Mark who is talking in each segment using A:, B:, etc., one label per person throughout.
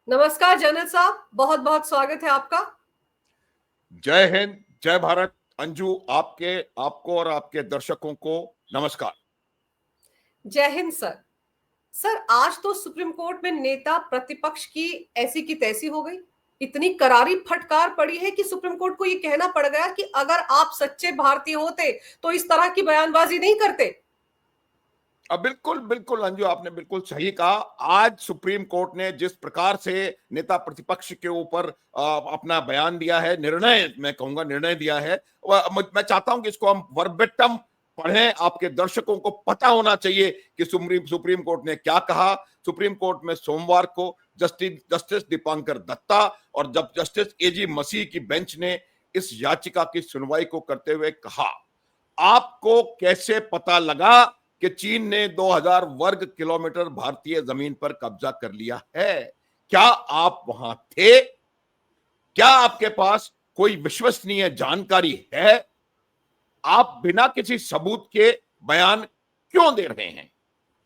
A: नमस्कार जनरल साहब, बहुत बहुत स्वागत है आपका।
B: जय हिंद, जय भारत। अंजू, आपको और आपके दर्शकों को नमस्कार।
A: जय हिंद सर। सर, आज तो सुप्रीम कोर्ट में नेता प्रतिपक्ष की ऐसी की तैसी हो गई। इतनी करारी फटकार पड़ी है कि सुप्रीम कोर्ट को यह कहना पड़ गया कि अगर आप सच्चे भारतीय होते तो इस तरह की बयानबाजी नहीं करते।
B: अब बिल्कुल बिल्कुल अंजू, आपने बिल्कुल सही कहा। आज सुप्रीम कोर्ट ने जिस प्रकार से नेता प्रतिपक्ष के ऊपर अपना बयान दिया है, निर्णय, मैं कहूंगा निर्णय दिया है, मैं चाहता हूं कि इसको हम वर्बेटम पढ़ें। आपके दर्शकों को पता होना चाहिए कि सुप्रीम कोर्ट ने क्या कहा। सुप्रीम कोर्ट में सोमवार को जस्टिस दीपांकर दत्ता और जब जस्टिस एजी मसीह की बेंच ने इस याचिका की सुनवाई को करते हुए कहा, आपको कैसे पता लगा कि चीन ने 2000 वर्ग किलोमीटर भारतीय जमीन पर कब्जा कर लिया है? क्या आप वहां थे? क्या आपके पास कोई विश्वसनीय जानकारी है? आप बिना किसी सबूत के बयान क्यों दे रहे हैं?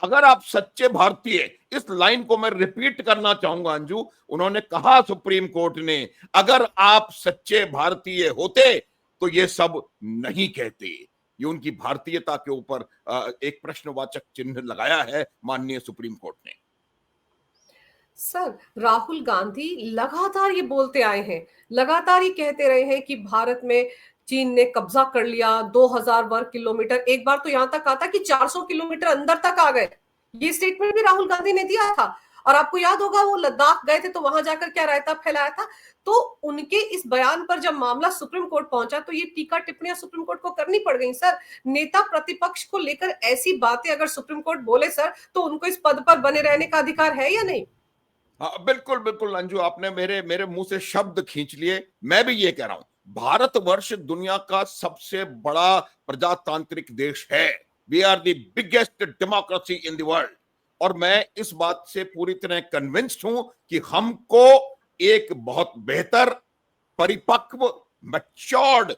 B: अगर आप सच्चे भारतीय, इस लाइन को मैं रिपीट करना चाहूंगा अंजू, उन्होंने कहा सुप्रीम कोर्ट ने, अगर आप सच्चे भारतीय होते तो ये सब नहीं कहते। ये उनकी भारतीयता के ऊपर एक प्रश्नवाचक चिन्ह लगाया है माननीय सुप्रीम कोर्ट ने।
A: सर, राहुल गांधी लगातार ये बोलते आए हैं, लगातार ये कहते रहे हैं कि भारत में चीन ने कब्जा कर लिया 2000 वर्ग किलोमीटर। एक बार तो यहां तक आता कि 400 किलोमीटर अंदर तक आ गए। ये स्टेटमेंट भी राहुल गांधी ने दिया था। और आपको याद होगा वो लद्दाख गए थे तो वहां जाकर क्या रायता फैलाया था। तो उनके इस बयान पर जब मामला सुप्रीम कोर्ट पहुंचा तो ये टीका टिप्पणियां सुप्रीम कोर्ट को करनी पड़ गई। सर, नेता प्रतिपक्ष को लेकर ऐसी बातें अगर सुप्रीम कोर्ट बोले सर, तो उनको इस पद पर बने रहने का अधिकार है या नहीं?
B: हाँ, बिल्कुल बिल्कुल अंजू, आपने मेरे मेरे मुंह से शब्द खींच लिए। मैं भी ये कह रहा हूं, भारतवर्ष दुनिया का सबसे बड़ा प्रजातांत्रिक देश है। We are the biggest democracy in the world. और मैं इस बात से पूरी तरह कन्विंस्ड हूं कि हमको एक बहुत बेहतर, परिपक्व, मैच्योर्ड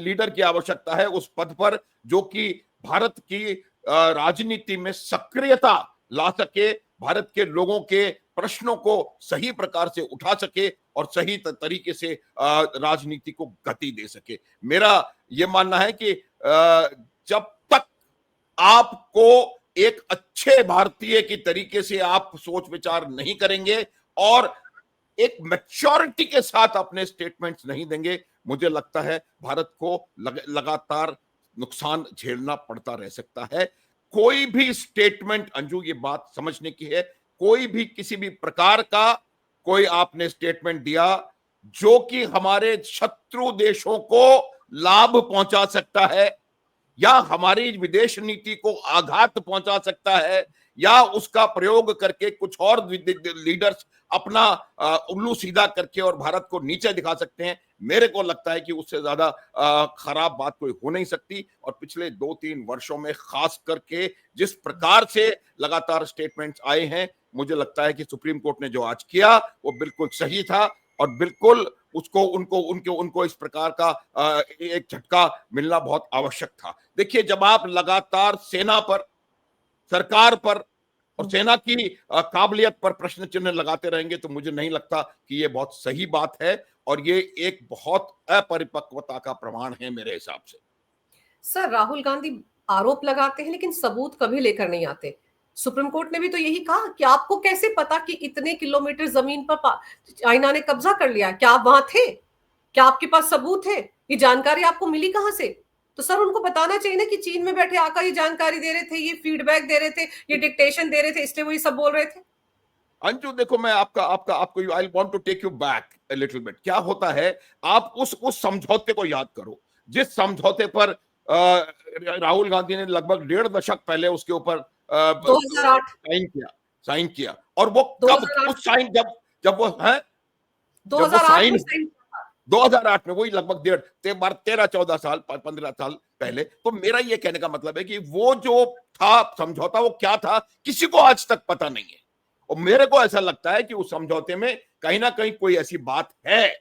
B: लीडर की आवश्यकता है उस पद पर, जो कि भारत की राजनीति में सक्रियता ला सके, भारत के लोगों के प्रश्नों को सही प्रकार से उठा सके और सही तरीके से राजनीति को गति दे सके। मेरा यह मानना है कि जब तक आपको एक अच्छे भारतीय की तरीके से आप सोच विचार नहीं करेंगे और एक मैच्योरिटी के साथ अपने स्टेटमेंट्स नहीं देंगे, मुझे लगता है भारत को लगातार नुकसान झेलना पड़ता रह सकता है। कोई भी स्टेटमेंट, अंजू ये बात समझने की है, कोई भी किसी भी प्रकार का कोई आपने स्टेटमेंट दिया जो कि हमारे शत्रु देशों को लाभ पहुंचा सकता है या हमारी विदेश नीति को आघात पहुंचा सकता है या उसका प्रयोग करके कुछ और लीडर्स अपना उल्लू सीधा करके और भारत को नीचे दिखा सकते हैं, मेरे को लगता है कि उससे ज्यादा खराब बात कोई हो नहीं सकती। और पिछले 2-3 वर्षों में खास करके जिस प्रकार से लगातार स्टेटमेंट्स आए हैं, मुझे लगता है कि सुप्रीम कोर्ट ने जो आज किया वो बिल्कुल सही था और बिल्कुल उसको उनको उनको उनको इस प्रकार का एक झटका मिलना बहुत आवश्यक था। देखिए, जब आप लगातार सेना पर, सरकार पर और सेना की काबिलियत पर प्रश्न चिन्ह लगाते रहेंगे तो मुझे नहीं लगता कि ये बहुत सही बात है और ये एक बहुत अपरिपक्वता का प्रमाण है मेरे हिसाब से।
A: सर, राहुल गांधी आरोप लगाते हैं लेकिन सबूत कभी लेकर नहीं आते। सुप्रीम कोर्ट ने भी तो यही कहा कि आपको कैसे पता कि इतने किलोमीटर जमीन पर चाइना ने कब्जा कर लिया? क्या आप वहां थे? क्या आपके पास सबूत है? ये जानकारी आपको मिली कहां से? तो सर, उनको बताना चाहिए ना कि चीन में बैठे आकर ये जानकारी दे रहे थे, ये फीडबैक दे रहे थे, ये डिक्टेशन दे रहे थे, इसलिए वो ये सब बोल रहे थे।
B: अंजू देखो, मैं आपका आपका आपको I want to take you back a little bit. क्या होता है, आप उस समझौते को याद करो जिस समझौते पर राहुल गांधी ने लगभग 1.5 दशक पहले उसके ऊपर
A: 2008।
B: साइन किया। और वो कब
A: 2008।
B: उस साइन जब जब वो है जब वो
A: 2008 में
B: साइन
A: साइन।
B: 2008 में, वही लगभग 13-14 साल 15 साल पहले। तो मेरा ये कहने का मतलब है कि वो जो था समझौता, वो क्या था किसी को आज तक पता नहीं है। और मेरे को ऐसा लगता है कि उस समझौते में कहीं ना कहीं कोई ऐसी बात है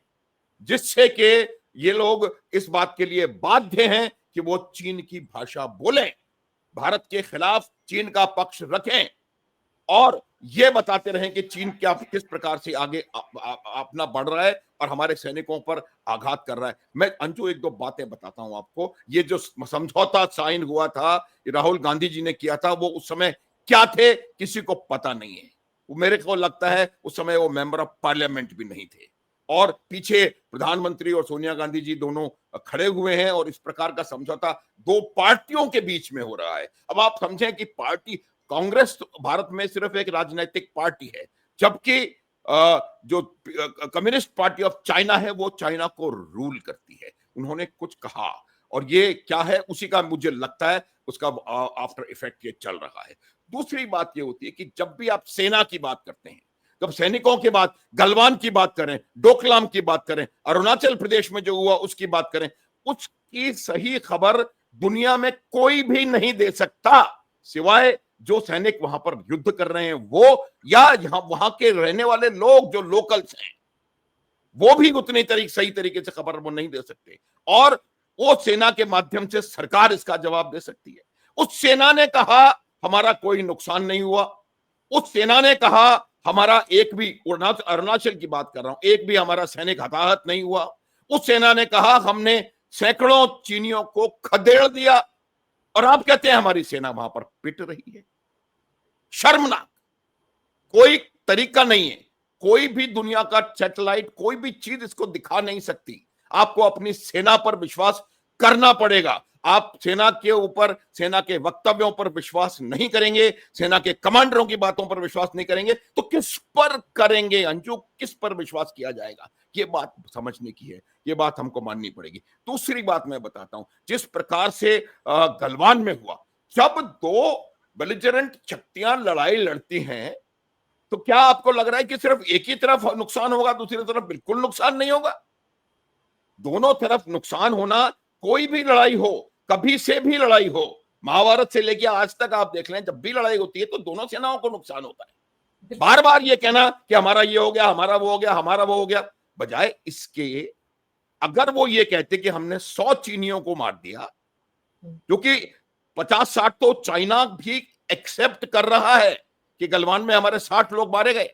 B: जिससे कि ये लोग इस बात के लिए बाध्य हैं कि वो चीन की भाषा बोलें, भारत के खिलाफ चीन का पक्ष रखें। और ये बताते रहें कि चीन क्या किस प्रकार से आगे अपना बढ़ रहा है और हमारे सैनिकों पर आघात कर रहा है। मैं अंजू एक दो बातें बताता हूं आपको। ये जो समझौता साइन हुआ था, राहुल गांधी जी ने किया था, वो उस समय क्या थे किसी को पता नहीं है। मेरे को लगता है उस समय वो मेंबर ऑफ पार्लियामेंट भी नहीं थे और पीछे प्रधानमंत्री और सोनिया गांधी जी दोनों खड़े हुए हैं और इस प्रकार का समझौता दो पार्टियों के बीच में हो रहा है। अब आप समझें कि पार्टी कांग्रेस भारत में सिर्फ एक राजनीतिक पार्टी है, जबकि जो कम्युनिस्ट पार्टी ऑफ चाइना है वो चाइना को रूल करती है। उन्होंने कुछ कहा और ये क्या है उसी का मुझे लगता है उसका आफ्टर इफेक्ट ये चल रहा है। दूसरी बात ये होती है कि जब भी आप सेना की बात करते हैं, जब सैनिकों की बात, गलवान की बात करें, डोकलाम की बात करें, अरुणाचल प्रदेश में जो हुआ उसकी बात करें, उसकी सही खबर दुनिया में कोई भी नहीं दे सकता सिवाय जो सैनिक वहां पर युद्ध कर रहे हैं वो, या यहां वहां के रहने वाले लोग जो लोकल्स हैं वो भी उतनी सही तरीके से खबर वो नहीं दे सकते। और वो सेना के माध्यम से सरकार इसका जवाब दे सकती है। उस सेना ने कहा हमारा कोई नुकसान नहीं हुआ, उस सेना ने कहा हमारा एक भी, अरुणाचल की बात कर रहा हूं, एक भी हमारा सैनिक हताहत नहीं हुआ। उस सेना ने कहा हमने सैकड़ों चीनियों को खदेड़ दिया, और आप कहते हैं हमारी सेना वहां पर पिट रही है। शर्मनाक। कोई तरीका नहीं है, कोई भी दुनिया का सैटेलाइट, कोई भी चीज इसको दिखा नहीं सकती। आपको अपनी सेना पर विश्वास करना पड़ेगा। आप सेना के ऊपर, सेना के वक्तव्यों पर विश्वास नहीं करेंगे, सेना के कमांडरों की बातों पर विश्वास नहीं करेंगे, तो किस पर करेंगे अंजू? किस पर विश्वास किया जाएगा? ये बात समझने की है, ये बात हमको माननी पड़ेगी। दूसरी बात मैं बताता हूं, जिस प्रकार से गलवान में हुआ, जब दो बेलिजरेंट शक्तियां लड़ाई लड़ती हैं, तो क्या आपको लग रहा है कि सिर्फ एक ही तरफ नुकसान होगा, दूसरी तरफ बिल्कुल नुकसान नहीं होगा? दोनों तरफ नुकसान होना, कोई भी लड़ाई हो, कभी से भी लड़ाई हो, महाभारत से लेकर आज तक आप देख लें, जब भी लड़ाई होती है तो दोनों सेनाओं को नुकसान होता है। बार बार ये कहना कि हमारा ये हो गया, हमारा वो हो गया, हमारा वो हो गया, बजाय इसके अगर वो ये कहते कि हमने 100 चीनियों को मार दिया, क्योंकि 50-60 तो चाइना भी एक्सेप्ट कर रहा है कि गलवान में हमारे 60 लोग मारे गए।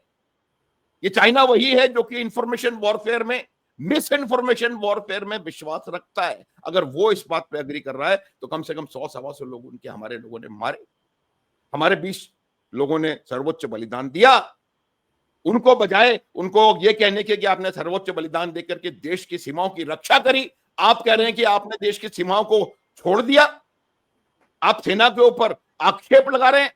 B: ये चाइना वही है जो कि इंफॉर्मेशन वॉरफेयर में, मिस इन्फॉर्मेशन वॉरफेयर में विश्वास रखता है। अगर वो इस बात पे एग्री कर रहा है तो कम से कम 100-125 लोग उनके, हमारे लोगों ने मारे, हमारे 20 लोगों ने सर्वोच्च बलिदान दिया। उनको बजाय उनको ये कहने के कि आपने सर्वोच्च बलिदान देकर के देश की सीमाओं की रक्षा करी, आप कह रहे हैं कि आपने देश की सीमाओं को छोड़ दिया। आप सेना के ऊपर आक्षेप लगा रहे हैं।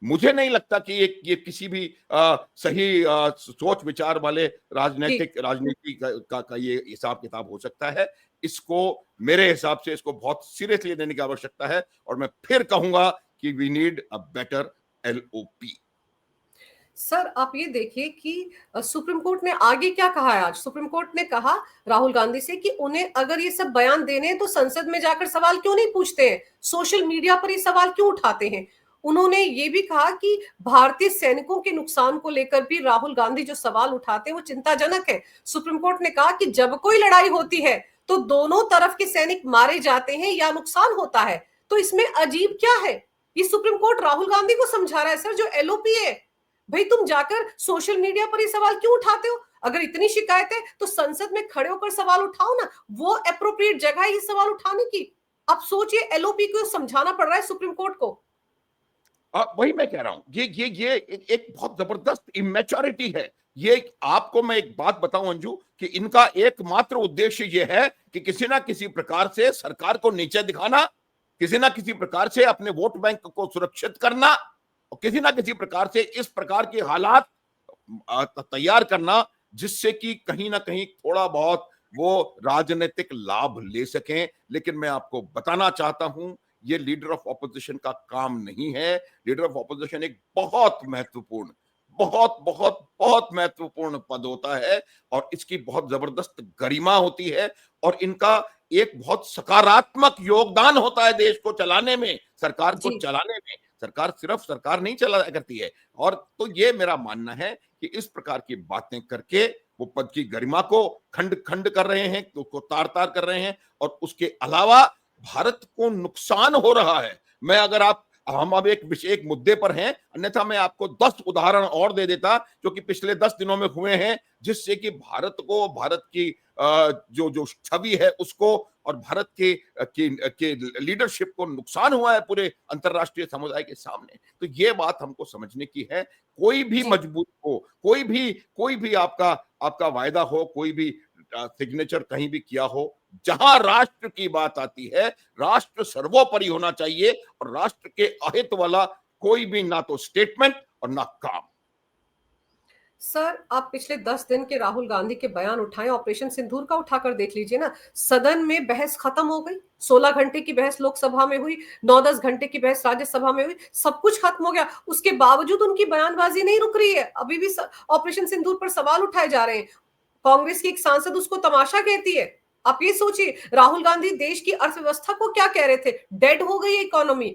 B: मुझे नहीं लगता कि ये किसी भी सही सोच विचार वाले राजनीति का ये हिसाब किताब हो सकता है। इसको मेरे हिसाब से इसको बहुत सीरियसली लेने की आवश्यकता है, और मैं फिर कहूंगा कि we need a better LOP।
A: Sir आप ये देखिए कि सुप्रीम कोर्ट ने आगे क्या कहा है। आज सुप्रीम कोर्ट ने कहा राहुल गांधी से कि उन्हें अगर ये सब बयान देने हैं तो संसद में जाकर सवाल क्यों नहीं पूछते हैं, सोशल मीडिया पर ये सवाल क्यों उठाते हैं। उन्होंने ये भी कहा कि भारतीय सैनिकों के नुकसान को लेकर भी राहुल गांधी जो सवाल उठाते हैं वो चिंताजनक है। सुप्रीम कोर्ट ने कहा कि जब कोई लड़ाई होती है तो दोनों तरफ के सैनिक मारे जाते हैं या नुकसान होता है, तो इसमें अजीब क्या है। ये सुप्रीम कोर्ट राहुल गांधी को समझा रहा है सर, जो LOP है। भाई तुम जाकर सोशल मीडिया पर ये सवाल क्यों उठाते हो? अगर इतनी शिकायत है तो संसद में खड़े होकर सवाल उठाओ ना, वो एप्रोप्रिएट जगह है ये सवाल उठाने की। अब सोचिए LOP को समझाना पड़ रहा है सुप्रीम कोर्ट को।
B: वही मैं कह रहा हूं, ये एक बहुत जबरदस्त इमेच्योरिटी है। ये आपको मैं एक बात बताऊं अंजू, कि इनका एकमात्र उद्देश्य ये है कि किसी ना किसी प्रकार से सरकार को नीचे दिखाना, किसी ना किसी प्रकार से अपने वोट बैंक को सुरक्षित करना, और किसी ना किसी प्रकार से इस प्रकार के हालात तैयार करना जिससे कि कहीं ना कहीं थोड़ा बहुत वो राजनीतिक लाभ ले सकें। लेकिन मैं आपको बताना चाहता हूं, ये लीडर ऑफ ऑपोजिशन का काम नहीं है। लीडर ऑफ ऑपोजिशन एक बहुत महत्वपूर्ण, बहुत बहुत बहुत महत्वपूर्ण पद होता है, और इसकी बहुत जबरदस्त गरिमा होती है, और इनका एक बहुत सकारात्मक योगदान होता है देश को चलाने में, सरकार को चलाने में। सरकार सिर्फ सरकार नहीं चला करती है। और तो ये मेरा मानना है कि इस प्रकार की बातें करके वो पद की गरिमा को खंड खंड कर रहे हैं, उसको तार तार कर रहे हैं, और उसके अलावा भारत को नुकसान हो रहा है। मैं अगर आप हम अब एक मुद्दे पर हैं, अन्यथा मैं आपको 10 उदाहरण और दे देता जो कि पिछले 10 दिनों में हुए हैं, जिससे कि भारत को, भारत की जो जो छवि है उसको, और भारत के लीडरशिप को नुकसान हुआ है पूरे अंतरराष्ट्रीय समुदाय के सामने। तो ये बात हमको समझने की है। कोई भी
A: जी।
B: मजबूत हो, कोई भी आपका आपका वायदा हो, कोई भी सिग्नेचर कहीं भी किया हो, जहां राष्ट्र की बात आती है, राष्ट्र सर्वोपरि होना चाहिए, और राष्ट्र के अहित वाला कोई भी ना तो स्टेटमेंट और ना काम।
A: सर, आप पिछले 10 दिन के राहुल गांधी के बयान उठाएं, ऑपरेशन सिंदूर का उठाकर देख लीजिए ना। सदन में बहस खत्म हो गई, 16 घंटे की बहस लोकसभा में हुई, 9-10 घंटे की बहस राज्यसभा में हुई, सब कुछ खत्म हो गया। उसके बावजूद उनकी बयानबाजी नहीं रुक रही है, अभी भी ऑपरेशन सिंदूर पर सवाल उठाए जा रहे हैं। कांग्रेस की एक सांसद उसको तमाशा कहती है। आप ये सोचिए, राहुल गांधी देश की अर्थव्यवस्था को क्या कह रहे थे, डेड हो गई इकोनॉमी।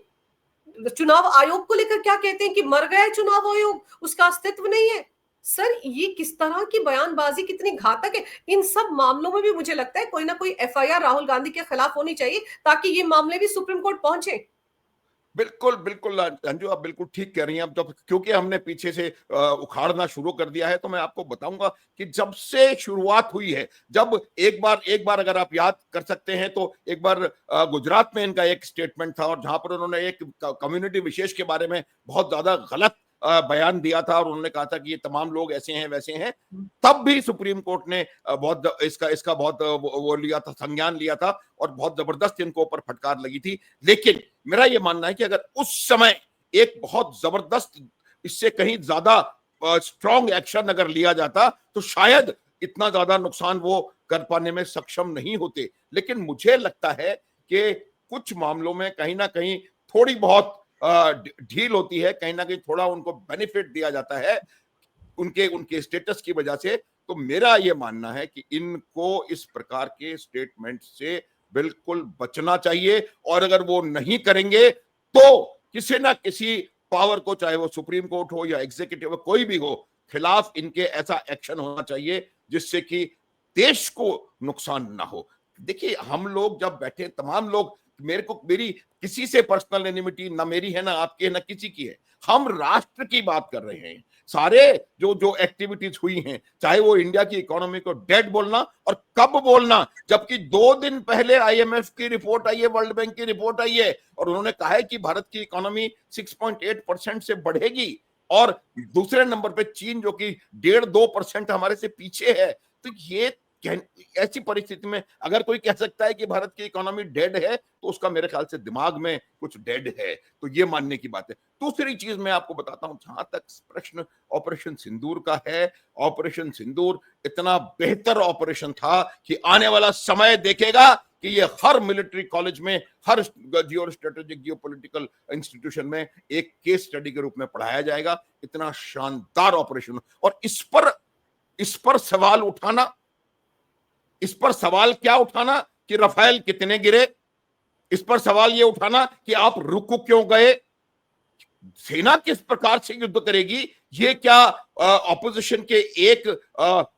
A: चुनाव आयोग को लेकर क्या कहते हैं कि मर गया चुनाव आयोग, उसका अस्तित्व नहीं है। सर, ये किस तरह की बयानबाजी कितनी घातक है। इन सब मामलों में भी मुझे लगता है कोई ना कोई एफआईआर राहुल गांधी के खिलाफ होनी चाहिए, ताकि ये मामले भी सुप्रीम कोर्ट पहुंचे।
B: बिल्कुल, बिल्कुल अंजू, आप बिल्कुल ठीक कह रही हैं। अब जब क्योंकि हमने पीछे से उखाड़ना शुरू कर दिया है, तो मैं आपको बताऊंगा कि जब से शुरुआत हुई है, जब एक बार अगर आप याद कर सकते हैं, तो एक बार गुजरात में इनका एक स्टेटमेंट था, और जहां पर उन्होंने एक कम्युनिटी विशेष के बारे में बहुत ज्यादा गलत बयान दिया था, और उन्होंने कहा था कि ये तमाम लोग ऐसे हैं वैसे हैं। तब भी सुप्रीम कोर्ट ने बहुत इसका बहुत वो लिया था, संज्ञान लिया था, और बहुत जबरदस्त इनको ऊपर फटकार लगी थी। लेकिन मेरा ये मानना है कि अगर उस समय एक बहुत जबरदस्त, इससे कहीं ज्यादा स्ट्रॉन्ग एक्शन अगर लिया जाता, तो शायद इतना ज्यादा नुकसान वो कर पाने में सक्षम नहीं होते। लेकिन मुझे लगता है कि कुछ मामलों में कहीं ना कहीं थोड़ी बहुत ढील होती है, कहीं ना कहीं थोड़ा उनको बेनिफिट दिया जाता है उनके उनके स्टेटस की वजह से। तो मेरा ये मानना है कि इनको इस प्रकार के स्टेटमेंट से बिल्कुल बचना चाहिए, और अगर वो नहीं करेंगे तो किसी ना किसी पावर को, चाहे वो सुप्रीम कोर्ट हो या एग्जीक्यूटिव हो, कोई भी हो, खिलाफ इनके ऐसा एक्शन होना चाहिए जिससे कि देश को नुकसान ना हो। देखिए, हम लोग जब बैठे, तमाम लोग, मेरी किसी से पर्सनल एनिमिटी ना मेरी है, ना आपकी है, ना किसी की है। हम राष्ट्र की बात कर रहे हैं। सारे जो जो एक्टिविटीज हुई हैं, चाहे वो इंडिया की इकोनॉमी को डेड बोलना, और कब बोलना, जबकि 2 दिन पहले आईएमएफ की रिपोर्ट आई है, वर्ल्ड बैंक की रिपोर्ट आई है, और उन्होंने कहा है कि भारत की इकोनॉमी 6.8% से बढ़ेगी, और दूसरे नंबर पे चीन जो कि 1.5-2% हमारे से पीछे है। तो ये ऐसी परिस्थिति में अगर कोई कह सकता है कि भारत की इकोनॉमी डेड है, तो उसका मेरे ख्याल से दिमाग में कुछ डेड है। तो ये मानने की बात है। दूसरी चीज मैं आपको बताता हूं, जहां तक प्रश्न ऑपरेशन सिंदूर का है, ऑपरेशन सिंदूर इतना बेहतर ऑपरेशन था कि आने वाला समय देखेगा कि ये हर मिलिट्री कॉलेज में, हर geo strategic geo political institution में एक केस स्टडी के रूप में पढ़ाया जाएगा। इतना शानदार ऑपरेशन। और इस पर सवाल उठाना, इस पर सवाल क्या उठाना कि राफेल कितने गिरे, इस पर सवाल ये उठाना कि आप रुक क्यों गए, सेना किस प्रकार से युद्ध करेगी, ये क्या ऑपोजिशन के एक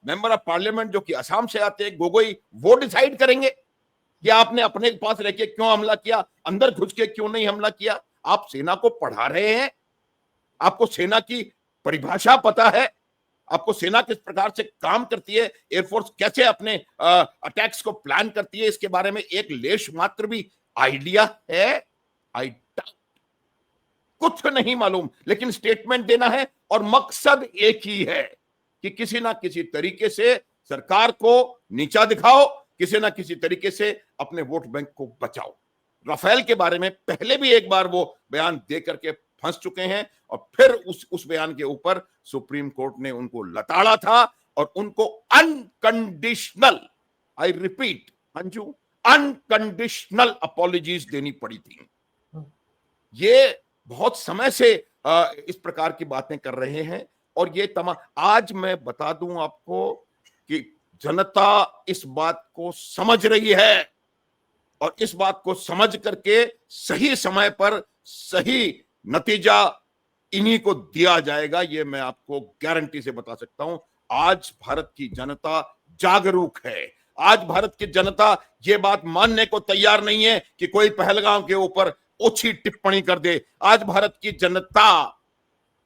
B: मेंबर ऑफ पार्लियामेंट जो कि असम से आते हैं, गोगोई, वो डिसाइड करेंगे कि आपने अपने पास रह के क्यों हमला किया, अंदर घुस के क्यों नहीं हमला किया। आप सेना को पढ़ा रहे हैं, आपको सेना की परिभाषा पता है, आपको सेना किस प्रकार से काम करती है, एयरफोर्स कैसे अपने अटैक्स को प्लान करती है, इसके बारे में एक लेश मात्र भी आइडिया है? आई कुछ नहीं मालूम। लेकिन स्टेटमेंट देना है, और मकसद एक ही है कि किसी ना किसी तरीके से सरकार को नीचा दिखाओ, किसी ना किसी तरीके से अपने वोट बैंक को बचाओ। राफेल के बारे में पहले भी एक बार वो बयान दे करके फंस चुके हैं, और फिर उस बयान के ऊपर सुप्रीम कोर्ट ने उनको लताड़ा था, और उनको unconditional, I repeat Anju, unconditional apologies देनी पड़ी थी। ये बहुत समय से इस प्रकार की बातें कर रहे हैं, और ये तमाम, आज मैं बता दूं आपको कि जनता इस बात को समझ रही है, और इस बात को समझ करके सही समय पर सही नतीजा इन्हीं को दिया जाएगा, ये मैं आपको गारंटी से बता सकता हूं। आज भारत की जनता जागरूक है। आज भारत की जनता ये बात मानने को तैयार नहीं है कि कोई पहलगाम के ऊपर ओछी टिप्पणी कर दे। आज भारत की जनता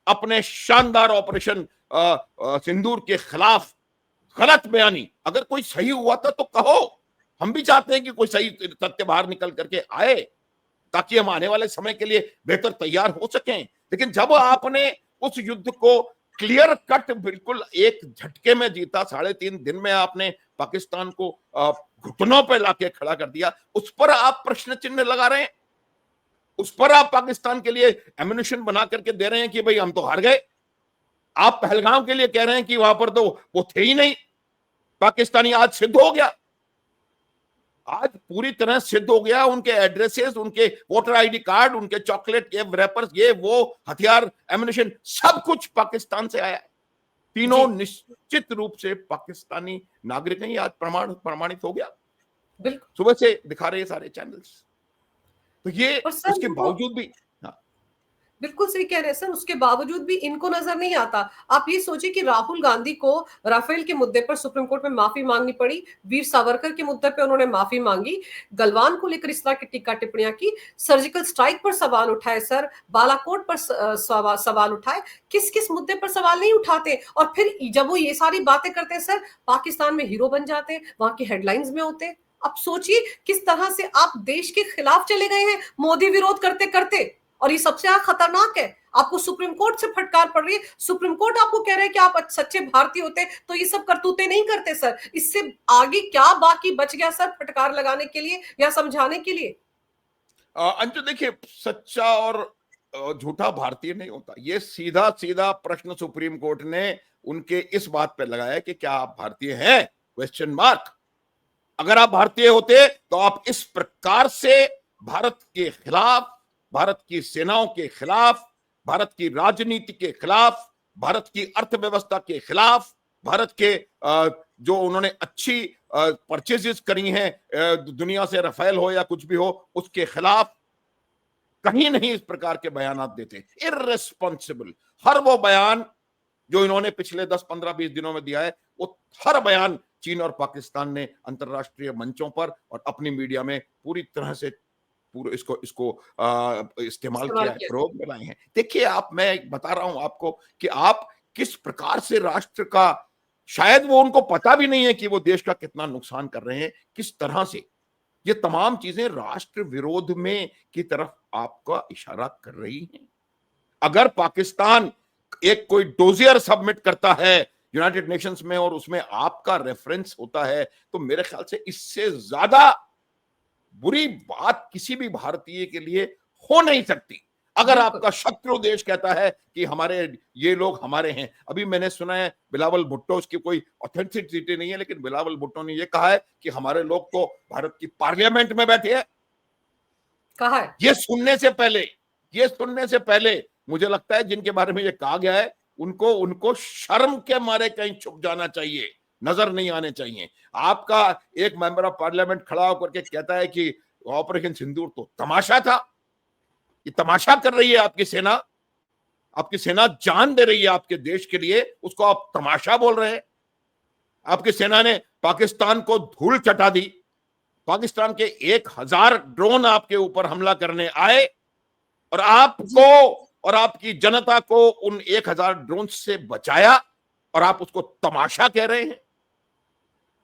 B: अपने शानदार ऑपरेशन सिंदूर के खिलाफ गलत बयानी, अगर कोई सही हुआ था तो कहो, हम भी चाहते हैं कि कोई सही तथ्य बाहर निकल करके आए ताकि हम आने वाले समय के लिए बेहतर तैयार हो सकें। लेकिन जब आपने उस युद्ध को क्लियर कट बिल्कुल एक झटके में जीता, 3.5 दिन में आपने पाकिस्तान को घुटनों पे लाके खड़ा कर दिया, उस पर आप प्रश्न चिन्ह लगा रहे हैं, उस पर आप पाकिस्तान के लिए एम्युनिशन बना करके दे रहे हैं कि भाई हम तो हार गए। आप पहलगाम के लिए कह रहे हैं कि वहां पर तो वो थे ही नहीं पाकिस्तानी। आज सिद्ध हो गया, आज पूरी तरह सिद्ध हो गया। उनके एड्रेसेस, उनके वोटर आईडी कार्ड, उनके चॉकलेट ये रैपर्स, ये वो हथियार, एम्युनिशन, सब कुछ पाकिस्तान से आया है। तीनों निश्चित रूप से पाकिस्तानी नागरिक हैं, आज प्रमाणित हो गया।
A: बिल्कुल
B: सुबह से दिखा रहे हैं सारे चैनल्स। तो ये
A: और सर
B: उसके बावजूद भी,
A: बिल्कुल सही कह रहे हैं सर, उसके बावजूद भी इनको नजर नहीं आता। आप ये सोचिए कि राहुल गांधी को राफेल के मुद्दे पर सुप्रीम कोर्ट में माफी मांगनी पड़ी, वीर सावरकर के मुद्दे पर उन्होंने माफी मांगी, गलवान को लेकर इस तरह की टीका टिप्पणियां की, सर्जिकल स्ट्राइक पर सवाल उठाए सर, बालाकोट पर सवाल उठाए, किस किस मुद्दे पर सवाल नहीं उठाते। और फिर जब वो ये सारी बातें करते हैं सर, पाकिस्तान में हीरो बन जाते हैं, वहां की हेडलाइंस में होते हैं। अब सोचिए किस तरह से आप देश के खिलाफ चले गए हैं मोदी विरोध करते करते। और ये सबसे ज्यादा खतरनाक है, आपको सुप्रीम कोर्ट से फटकार पड़ रही है, सुप्रीम कोर्ट आपको कह रहा है कि आप सच्चे भारतीय होते तो ये सब करतूते नहीं करते सर। इससे आगे क्या बाकी बच गया सर फटकार लगाने के लिए या समझाने के लिए?
B: अंजू देखिए, सच्चा और झूठा भारतीय नहीं होता। ये सीधा सीधा प्रश्न सुप्रीम कोर्ट ने उनके इस बात पे लगाया कि क्या आप भारतीय हैं, क्वेश्चन मार्क। अगर आप भारतीय होते तो आप इस प्रकार से भारत के खिलाफ, भारत की सेनाओं के खिलाफ, भारत की राजनीति के खिलाफ, भारत की अर्थव्यवस्था के खिलाफ, भारत के जो उन्होंने अच्छी परचेजेस करी हैं दुनिया से, रफेल हो या कुछ भी हो, उसके खिलाफ कहीं नहीं इस प्रकार के बयान देते। इररेस्पॉन्सिबल हर वो बयान जो इन्होंने पिछले 10, 15, 20 दिनों में दिया है, वो हर बयान चीन और पाकिस्तान ने अंतरराष्ट्रीय मंचों पर और अपनी मीडिया में पूरी तरह से पूरे इसको इस्तेमाल किया है, प्रयोग में लाए हैं। देखिए आप, मैं बता रहा हूं आपको कि आप किस प्रकार से राष्ट्र का, शायद वो उनको पता भी नहीं है कि वो देश का कितना नुकसान कर रहे हैं, किस तरह से ये तमाम चीजें राष्ट्र विरोध में की तरफ आपका इशारा कर रही हैं। अगर पाकिस्तान एक कोई डोजियर सबमिट करता है यूनाइटेड नेशंस में और उसमें आपका रेफरेंस होता है, तो मेरे ख्याल से इससे ज्यादा बुरी बात किसी भी भारतीय के लिए हो नहीं सकती। अगर आपका शत्रु देश कहता है कि हमारे ये लोग हमारे हैं। अभी मैंने सुना है बिलावल भुट्टो, उसकी कोई ऑथेंटिसिटी नहीं है, लेकिन बिलावल भुट्टो ने ये कहा है कि हमारे लोग तो भारत की पार्लियामेंट में बैठे हैं।
A: कहा है।
B: ये सुनने से पहले मुझे लगता है जिनके बारे में ये कहा गया है, उनको शर्म के मारे कहीं छुप जाना चाहिए, नजर नहीं आने चाहिए। आपका एक मेंबर ऑफ पार्लियामेंट खड़ा होकर के कहता है कि ऑपरेशन सिंदूर तो तमाशा था। ये तमाशा कर रही है आपकी सेना जान दे रही है आपके देश के लिए, उसको आप तमाशा बोल रहे हैं। आपकी सेना ने पाकिस्तान को धूल चटा दी। पाकिस्तान के 1000 ड्रोन आपके ऊपर हमला करने आए और आपको और आपकी जनता को उन 1000 ड्रोन से बचाया, और आप उसको तमाशा कह रहे हैं।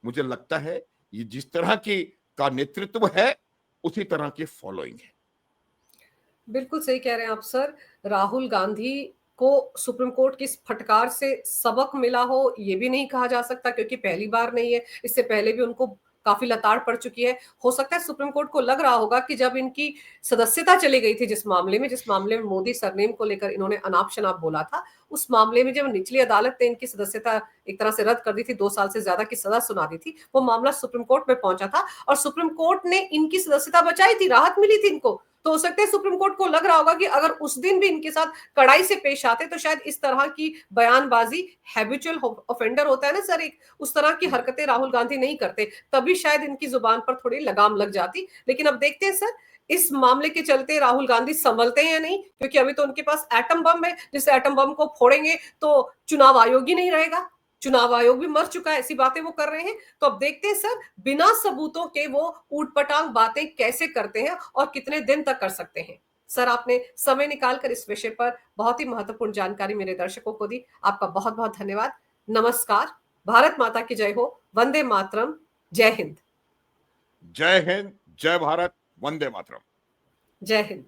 B: मुझे लगता है ये जिस तरह की का नेतृत्व है, उसी तरह की फॉलोइंग है।
A: बिल्कुल सही कह रहे हैं आप सर। राहुल गांधी को सुप्रीम कोर्ट की इस फटकार से सबक मिला हो ये भी नहीं कहा जा सकता, क्योंकि पहली बार नहीं है, इससे पहले भी उनको काफी लताड़ पड़ चुकी है। हो सकता है सुप्रीम कोर्ट को लग रहा होगा कि जब इनकी सदस्यता चली गई थी जिस मामले में मोदी सरनेम को लेकर इन्होंने अनाप शनाप बोला था, उस मामले में जब निचली अदालत ने इनकी सदस्यता एक तरह से रद्द कर दी थी, 2 साल से ज्यादा की सजा सुना दी थी, वो मामला सुप्रीम कोर्ट में पहुंचा था और सुप्रीम कोर्ट ने इनकी सदस्यता बचाई थी, राहत मिली थी इनको। तो हो सकता है सुप्रीम कोर्ट को लग रहा होगा कि अगर उस दिन भी इनके साथ कड़ाई से पेश आते तो शायद इस तरह की बयानबाजी, हैबिचुअल ऑफेंडर होता है ना सर एक, उस तरह की हरकतें राहुल गांधी नहीं करते, तभी शायद इनकी जुबान पर थोड़ी लगाम लग जाती। लेकिन अब देखते हैं सर इस मामले के चलते राहुल गांधी संभलते हैं या नहीं, क्योंकि अभी तो उनके पास एटम बम है, जिस एटम बम को फोड़ेंगे तो चुनाव आयोग ही नहीं रहेगा, चुनाव आयोग भी मर चुका है, ऐसी बातें वो कर रहे हैं। तो अब देखते हैं सर, बिना सबूतों के वो ऊटपटांग बातें कैसे करते हैं और कितने दिन तक कर सकते हैं। सर, आपने समय निकालकर इस विषय पर बहुत ही महत्वपूर्ण जानकारी मेरे दर्शकों को दी। आपका बहुत बहुत धन्यवाद। नमस्कार। भारत माता की जय हो। वंदे मातरम। जय हिंद।
B: जय हिंद, जय भारत, वंदे मातरम।
A: जय हिंद।